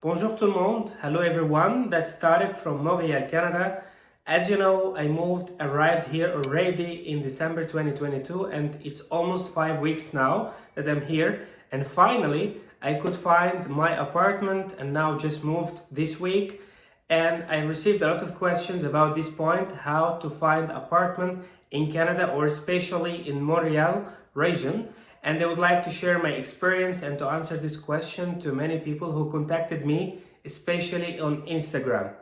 Bonjour tout le monde. Hello everyone. That started from Montreal, Canada. As you know, I arrived here already in December 2022, and it's almost 5 weeks now that I'm here. And finally, I could find my apartment and now just moved this week. And I received a lot of questions about this point, how to find apartment in Canada or especially in Montreal region. And I would like to share my experience and to answer this question to many people who contacted me, especially on Instagram.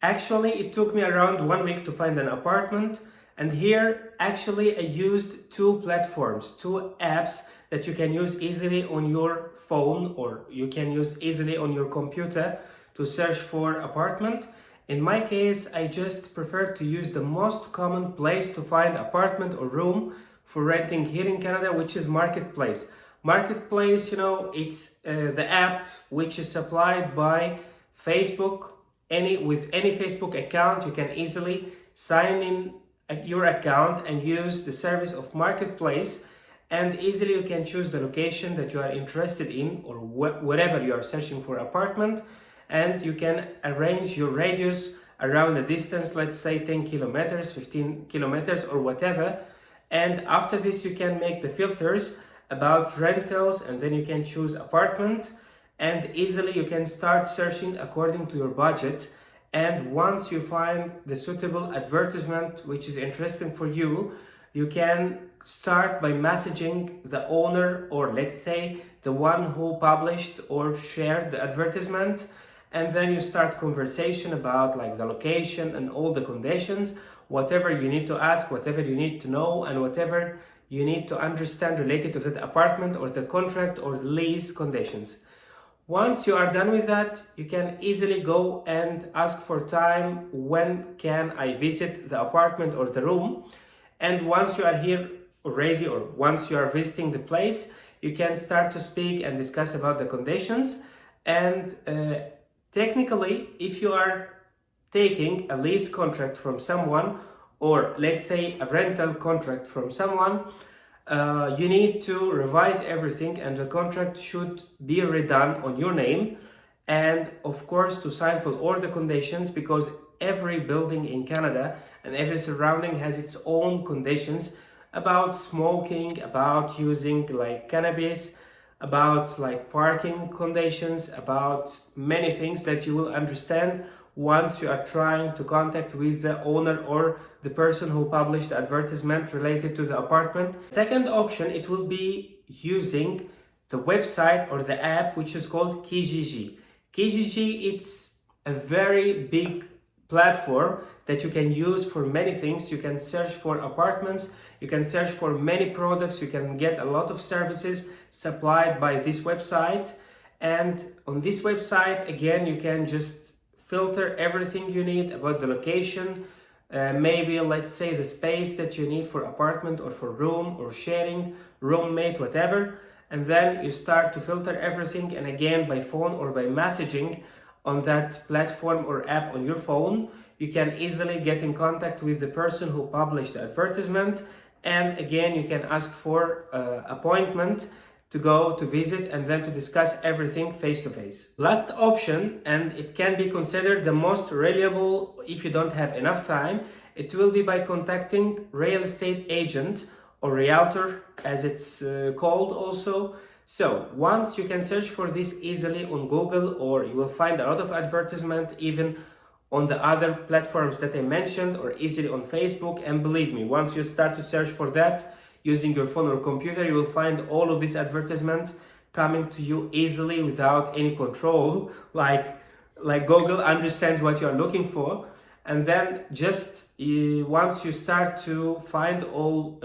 Actually, it took me around 1 week to find an apartment, and here actually I used two platforms, two apps that you can use easily on your phone or you can use easily on your computer to search for apartment. In my case, I just prefer to use the most common place to find apartment or room for renting here in Canada, which is Marketplace. Marketplace, it's the app which is supplied by Facebook. With any Facebook account, you can easily sign in your account and use the service of Marketplace, and easily you can choose the location that you are interested in or whatever you are searching for apartment, and you can arrange your radius around a distance, let's say 10 kilometers, 15 kilometers or whatever. And after this, you can make the filters about rentals, and then you can choose apartment, and easily you can start searching according to your budget. And once you find the suitable advertisement which is interesting for you, you can start by messaging the owner, or let's say the one who published or shared the advertisement, and then you start conversation about like the location and all the conditions, whatever you need to ask, whatever you need to know, and whatever you need to understand related to that apartment or the contract or the lease conditions. Once you are done with that, you can easily go and ask for time, when can I visit the apartment or the room. And once you are here already, or once you are visiting the place, you can start to speak and discuss about the conditions. And technically, if you are taking a lease contract from someone, or let's say a rental contract from someone, you need to revise everything, and the contract should be redone on your name, and of course to sign for all the conditions, because every building in Canada and every surrounding has its own conditions about smoking, about using like cannabis, about like parking conditions, about many things that you will understand once you are trying to contact with the owner or the person who published the advertisement related to the apartment. Second option, it will be using the website or the app which is called Kijiji. Kijiji, it's a very big platform that you can use for many things. You can search for apartments, you can search for many products, you can get a lot of services supplied by this website. And on this website, again, you can just filter everything you need about the location, maybe let's say the space that you need for apartment or for room or sharing, roommate, whatever. And then you start to filter everything, and again by phone or by messaging on that platform or app on your phone, you can easily get in contact with the person who published the advertisement. And again, you can ask for appointment to go to visit and then to discuss everything face to face. Last option, and it can be considered the most reliable if you don't have enough time, it will be by contacting real estate agent or realtor as it's called also. So once you can search for this easily on Google, or you will find a lot of advertisement even on the other platforms that I mentioned, or easily on Facebook. And believe me, once you start to search for that using your phone or computer, you will find all of these advertisements coming to you easily without any control, like Google understands what you are looking for. And then just once you start to find all,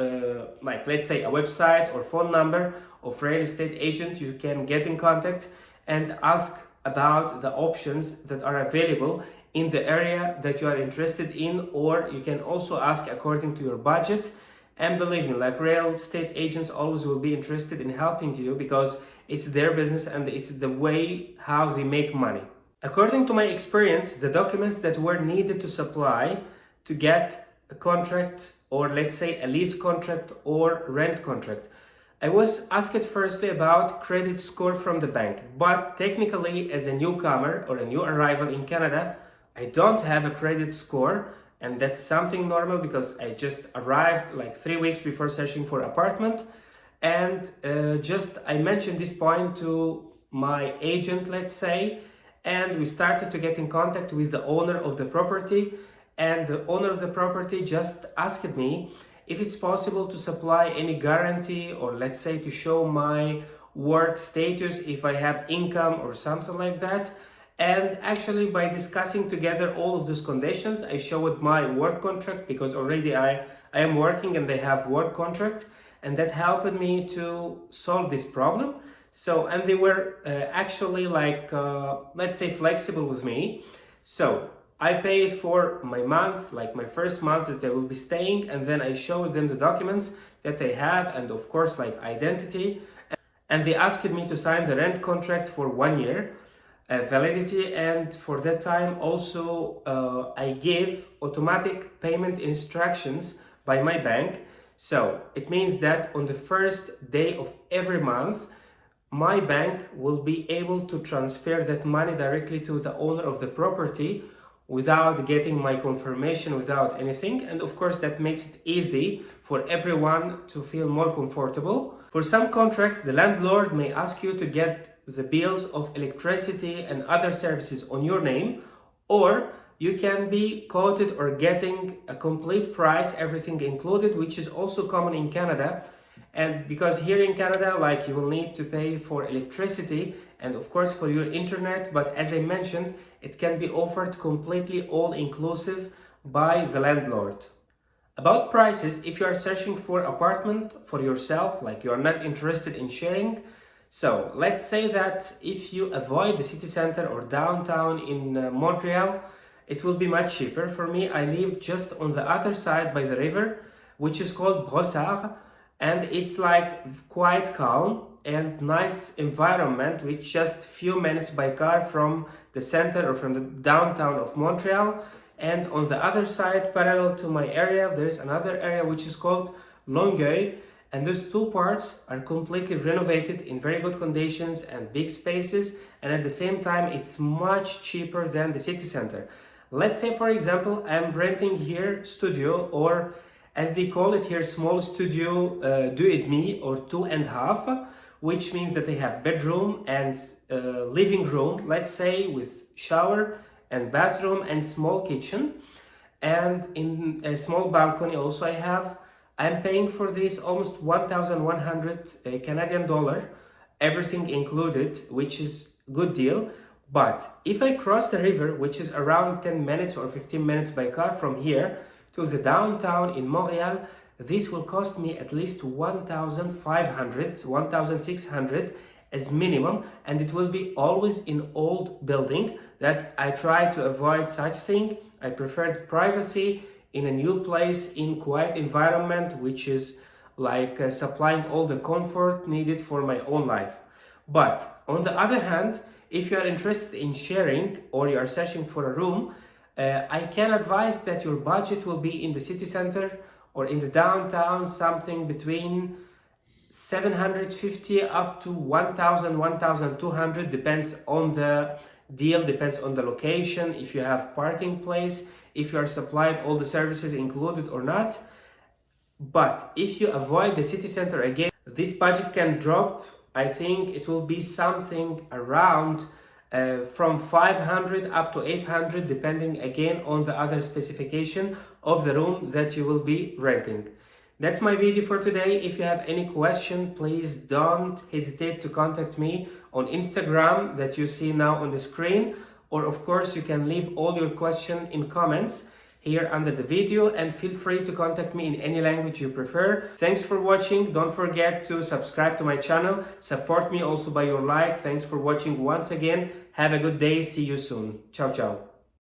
like let's say a website or phone number of real estate agent, you can get in contact and ask about the options that are available in the area that you are interested in, or you can also ask according to your budget. And believe me, like real estate agents always will be interested in helping you, because it's their business and it's the way how they make money. According to my experience, the documents that were needed to supply to get a contract, or let's say a lease contract or rent contract, I was asked firstly about credit score from the bank, but technically as a newcomer or a new arrival in Canada, I don't have a credit score, and that's something normal because I just arrived like 3 weeks before searching for apartment. And I mentioned this point to my agent, let's say, and we started to get in contact with the owner of the property, and the owner of the property just asked me if it's possible to supply any guarantee, or let's say to show my work status if I have income or something like that. And actually, by discussing together all of those conditions, I showed my work contract, because already I am working and they have work contract, and that helped me to solve this problem. So, and they were actually like, let's say, flexible with me. So I paid for my month, like my first month that I will be staying, and then I showed them the documents that I have, and of course like identity. And they asked me to sign the rent contract for 1 year validity, and for that time also I gave automatic payment instructions by my bank. So it means that on the first day of every month, my bank will be able to transfer that money directly to the owner of the property without getting my confirmation, without anything. And of course that makes it easy for everyone to feel more comfortable. For some contracts, the landlord may ask you to get the bills of electricity and other services on your name, or you can be quoted or getting a complete price, everything included, which is also common in Canada. And because here in Canada, like, you will need to pay for electricity and of course for your internet, but as I mentioned, it can be offered completely all-inclusive by the landlord. About prices, if you are searching for apartment for yourself, like you are not interested in sharing, so let's say that if you avoid the city center or downtown in Montreal, it will be much cheaper. For me, I live just on the other side by the river, which is called Brossard, and it's like quite calm and nice environment, with just few minutes by car from the center or from the downtown of Montreal. And on the other side, parallel to my area, there's another area which is called Longueuil, and those two parts are completely renovated in very good conditions and big spaces, and at the same time it's much cheaper than the city center. Let's say, for example, I'm renting here studio, or as they call it here, small studio, 2,5 or 2.5, which means that they have bedroom and living room, let's say, with shower and bathroom and small kitchen, and in a small balcony also I'm paying for this almost 1,100 Canadian dollar, everything included, which is good deal. But if I cross the river, which is around 10 minutes or 15 minutes by car from here to the downtown in Montreal, this will cost me at least 1,500, 1,600 as minimum, and it will be always in old building. That I try to avoid such thing. I preferred privacy in a new place, in quiet environment, which is like supplying all the comfort needed for my own life. But on the other hand, if you are interested in sharing or you are searching for a room, I can advise that your budget will be in the city center or in the downtown, something between 750 up to 1,000, 1,200, depends on the deal, depends on the location, if you have parking place, if you are supplied all the services included or not. But if you avoid the city center, again, this budget can drop. I think it will be something around from 500 up to 800, depending again on the other specification of the room that you will be renting. That's my video for today. If you have any question, please don't hesitate to contact me on Instagram that you see now on the screen, or of course you can leave all your questions in comments here under the video, and feel free to contact me in any language you prefer. Thanks for watching. Don't forget to subscribe to my channel. Support me also by your like. Thanks for watching once again. Have a good day. See you soon. Ciao, ciao.